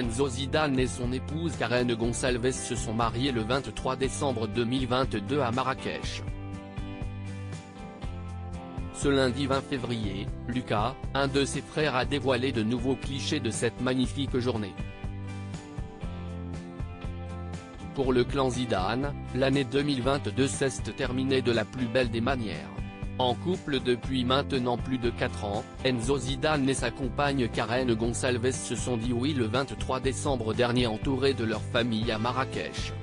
Enzo Zidane et son épouse Karen Gonçalves se sont mariés le 23 décembre 2022 à Marrakech. Ce lundi 20 février, Lucas, un de ses frères, a dévoilé de nouveaux clichés de cette magnifique journée. Pour le clan Zidane, l'année 2022 s'est terminée de la plus belle des manières. En couple depuis maintenant plus de 4 ans, Enzo Zidane et sa compagne Karen Gonçalves se sont dit oui le 23 décembre dernier entourés de leur famille à Marrakech.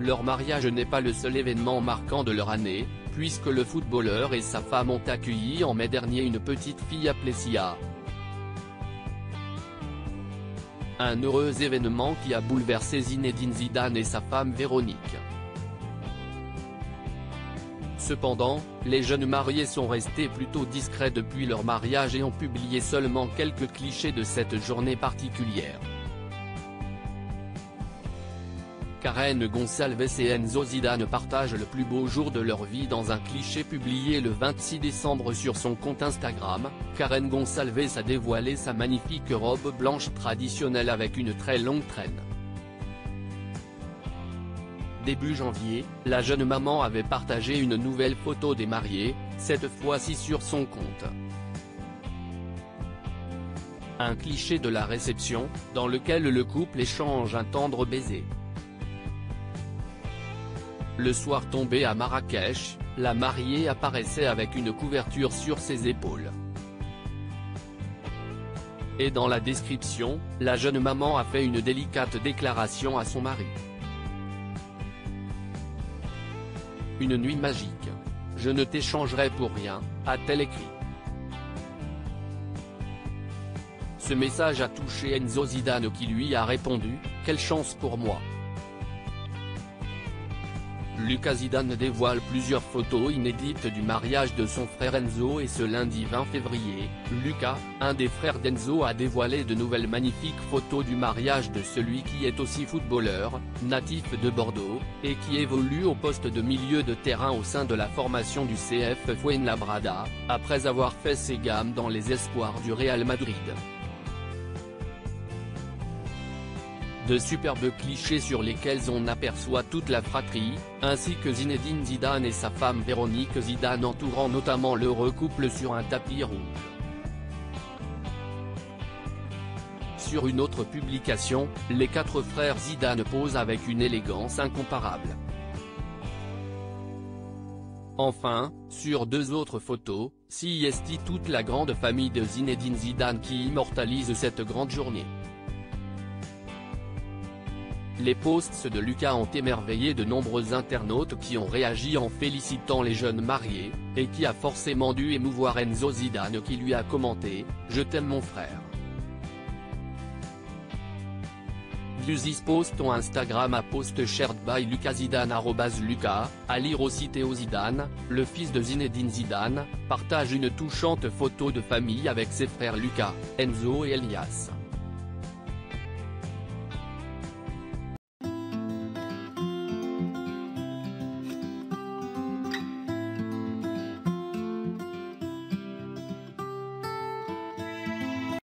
Leur mariage n'est pas le seul événement marquant de leur année, puisque le footballeur et sa femme ont accueilli en mai dernier une petite fille appelée Sia. Un heureux événement qui a bouleversé Zinedine Zidane et sa femme Véronique. Cependant, les jeunes mariés sont restés plutôt discrets depuis leur mariage et ont publié seulement quelques clichés de cette journée particulière. Karen Gonçalves et Enzo Zidane partagent le plus beau jour de leur vie dans un cliché publié le 26 décembre sur son compte Instagram. Karen Gonçalves a dévoilé sa magnifique robe blanche traditionnelle avec une très longue traîne. Début janvier, la jeune maman avait partagé une nouvelle photo des mariés, cette fois-ci sur son compte. Un cliché de la réception, dans lequel le couple échange un tendre baiser. Le soir tombé à Marrakech, la mariée apparaissait avec une couverture sur ses épaules. Et dans la description, la jeune maman a fait une délicate déclaration à son mari. Une nuit magique. Je ne t'échangerai pour rien, a-t-elle écrit. Ce message a touché Enzo Zidane qui lui a répondu « Quelle chance pour moi ». Lucas Zidane dévoile plusieurs photos inédites du mariage de son frère Enzo et ce lundi 20 février, Lucas, un des frères d'Enzo, a dévoilé de nouvelles magnifiques photos du mariage de celui qui est aussi footballeur, natif de Bordeaux, et qui évolue au poste de milieu de terrain au sein de la formation du CF Fuenlabrada, après avoir fait ses gammes dans les espoirs du Real Madrid. De superbes clichés sur lesquels on aperçoit toute la fratrie, ainsi que Zinedine Zidane et sa femme Véronique Zidane entourant notamment l'heureux couple sur un tapis rouge. Sur une autre publication, les 4 frères Zidane posent avec une élégance incomparable. Enfin, sur 2 autres photos, s'y est toute la grande famille de Zinedine Zidane qui immortalise cette grande journée. Les posts de Lucas ont émerveillé de nombreux internautes qui ont réagi en félicitant les jeunes mariés, et qui a forcément dû émouvoir Enzo Zidane qui lui a commenté « Je t'aime mon frère ». View this post on Instagram à post shared by Lucas Zidane @Lucas, à lire aussi Théo Zidane, le fils de Zinedine Zidane, partage une touchante photo de famille avec ses frères Lucas, Enzo et Elias.